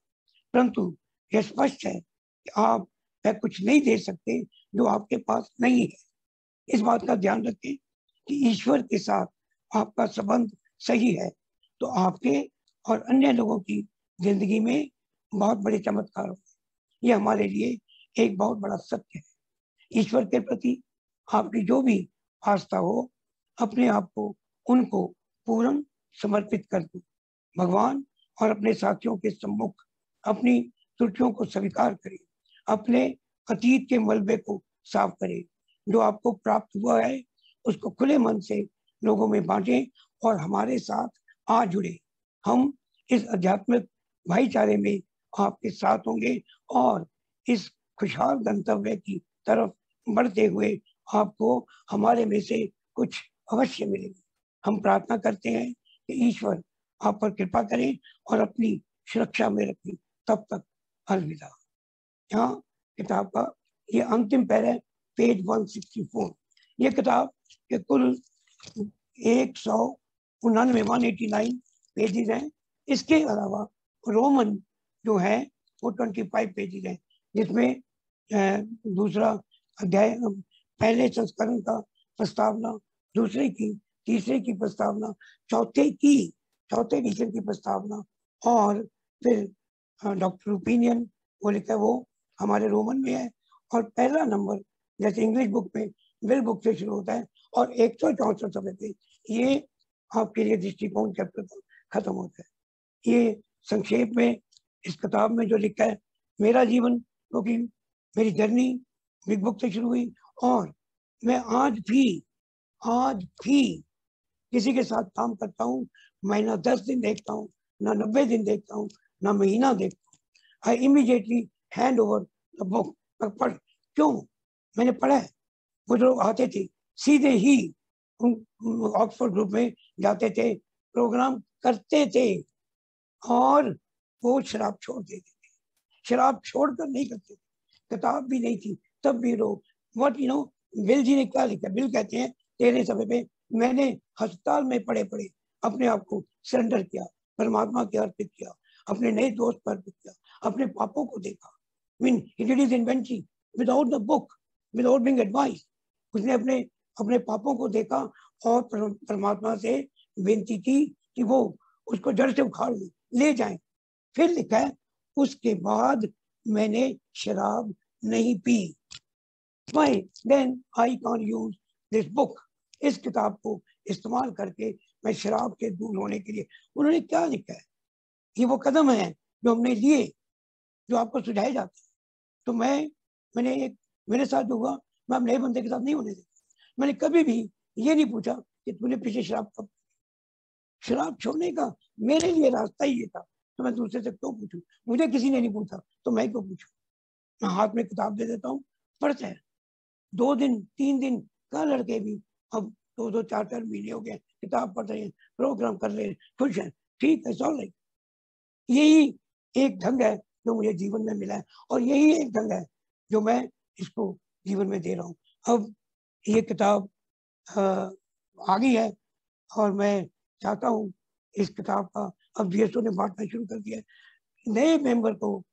परंतु यह स्पष्ट है कि आप वह कुछ नहीं दे सकते जो आपके पास नहीं है। इस बात का ध्यान रखें कि ईश्वर के साथ आपका संबंध सही है तो आपके और अन्य लोगों की जिंदगी में बहुत बड़े चमत्कार होंगे। ये हमारे लिए एक बहुत बड़ा सत्य है। ईश्वर के प्रति आपकी जो भी आस्था हो, अपने आप को उनको पूर्ण समर्पित कर दो। भगवान और अपने साथियों के सम्मुख अपनी त्रुटियों को स्वीकार करें, अपने अतीत के मलबे को साफ करें। जो आपको प्राप्त हुआ है उसको खुले मन से लोगों में बांटें और हमारे साथ आ जुड़े। हम इस आध्यात्मिक भाईचारे में आपके साथ होंगे और इस खुशहाल गंतव्य की तरफ बढ़ते हुए आपको हमारे में से कुछ अवश्य मिलेगी। हम प्रार्थना करते हैं कि ईश्वर आप पर कृपा करें और अपनी सुरक्षा में रखें। तब तक अलविदा। यहाँ किताब का ये अंतिम पैरा है, पेज 164। ये किताब के कुल 189 पेजेस हैं। इसके अलावा रोमन जो है वो 25 पेजेस हैं, जिसमें दूसरा अध्याय, पहले संस्करण का प्रस्तावना, दूसरे की, तीसरे की प्रस्तावना, चौथे एडिशन की प्रस्तावना और फिर डॉक्टर ओपिनियन वो लिखा है, वो हमारे रोमन में है। और पहला नंबर जैसे इंग्लिश बुक में विल बुक से शुरू होता है और 164 सफे पे ये आपके लिए दृष्टिकोण चैप्टर खत्म होता है। ये संक्षेप में इस किताब में जो लिखा है, मेरा जीवन, क्योंकि मेरी जर्नी बिग बुक से शुरू हुई और मैं आज भी किसी के साथ काम करता हूँ, महीना 10 दिन देखता हूँ, ना 90 दिन देखता हूँ, ना महीना देखता हूँ। I immediately hand over the book. पढ़ क्यों? मैंने पढ़ा है। वो लोग आते थे सीधे ही ऑक्सफोर्ड ग्रुप में जाते थे, प्रोग्राम करते थे और वो शराब छोड़ देते थे। शराब छोड़कर नहीं करते थे, किताब भी नहीं थी तब भी लोग व्हाट यू नो। बिल जी ने क्या लिखा? बिल कहते हैं 13 सफे पे, मैंने अस्पताल में पड़े पड़े अपने आप को सरेंडर किया, परमात्मा के अर्पित किया, अपने नए दोस्त पर अर्पित किया, अपने पापों को देखा। Mean he did his inventory without the book, without being advice. उसने अपने पापों को देखा और परमात्मा से विनती की कि वो उसको जड़ से उखाड़ ले जाए। फिर लिखा है, उसके बाद मैंने शराब नहीं P. Why then I can't use this book? इस किताब को इस्तेमाल करके मैं शराब के दूर होने के लिए। उन्होंने क्या लिखा है? ये वो कदम है जो हमने लिए, जो आपको सुझाए जाते हैं। तो मेरे साथ जो हुआ, मैं नए बंदे के साथ नहीं होने देता। मैंने कभी भी ये नहीं पूछा कि तूने पीछे शराब कब। शराब छोड़ने का मेरे लिए रास्ता ही ये था, तो मैं दूसरे से क्यों पूछूं? मुझे किसी ने नहीं पूछा तो मैं क्यों पूछूं? मैं हाथ में किताब दे देता हूँ, पढ़ते हैं। 2 दिन 3 दिन का लड़के भी अब 2 4 महीने हो गए किताब पढ़ रहे हैं, प्रोग्राम कर रहे हैं, खुश हैं, ठीक है, सॉल लाइक। यही एक ढंग है जो मुझे जीवन में मिला है और यही एक ढंग है जो मैं इसको जीवन में दे रहा हूँ। अब ये किताब आ गई है और मैं चाहता हूँ इस किताब का अब बीएसओ ने बांटना शुरू कर दिया है। नए मेंबर को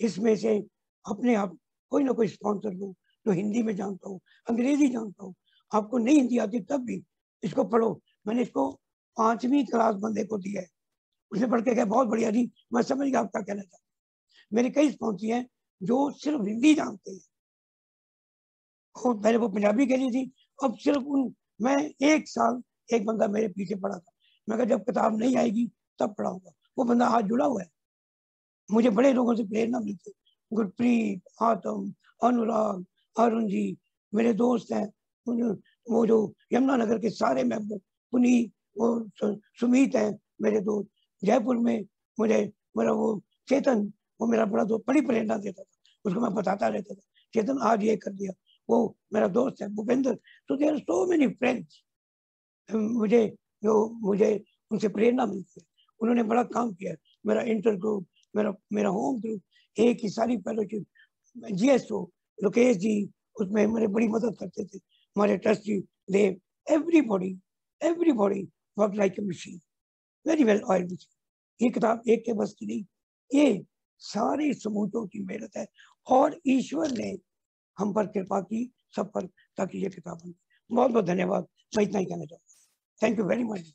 इसमें से अपने आप कोई ना कोई स्पॉन्सर दो जो हिंदी में जानता हूँ, अंग्रेजी जानता हूँ। आपको नहीं हिंदी आती तब भी इसको पढ़ो। मैंने इसको 5वीं क्लास बंदे को दिया है, उसने पढ़ के कहा बहुत बढ़िया जी, मैं समझ गया आप क्या कहना चाहते हैं। मेरे कई स्पॉन्सर हैं जो सिर्फ हिंदी जानते हैं, और पहले वो पंजाबी के लिए थी, अब सिर्फ मैं 1 साल एक बंदा मेरे पीछे पड़ा था। मैं कहा जब किताब नहीं आएगी तब पढ़ाऊंगा। वो बंदा आज जुड़ा हुआ है। मुझे बड़े लोगों से प्रेरणा मिलती है, गुरप्रीत, आतम, अनुराग, अरुण जी मेरे दोस्त हैं। वो जो यमुनानगर के सारे मेंबर, पुनीत, वो सुमीत है मेरे दोस्त। जयपुर में मुझे मेरा वो चेतन, वो मेरा बड़ा दोस्त, बड़ी प्रेरणा देता था, उसको मैं बताता रहता था चेतन आज ये कर दिया। वो मेरा दोस्त है भूपेंद्र। तो there are so many friends मुझे उनसे प्रेरणा मिलती है। उन्होंने बड़ा काम किया। मेरा इंटर ग्रुप, मेरा होम ग्रुप, एक ही सारी फेलोशिप, जीएसओ लोकेश जी उसमें मेरी बड़ी मदद करते थे, हमारे trustee Dev, everybody work like a machine, very well oil machine. ये किताब एक के बस की नहीं, ये सारे समूहों की मेहनत है और ईश्वर ने हम पर कृपा की सब पर, ताकि ये किताब बनी। बहुत बहुत धन्यवाद। मैं इतना ही कहना चाहता हूँ। Thank you very much.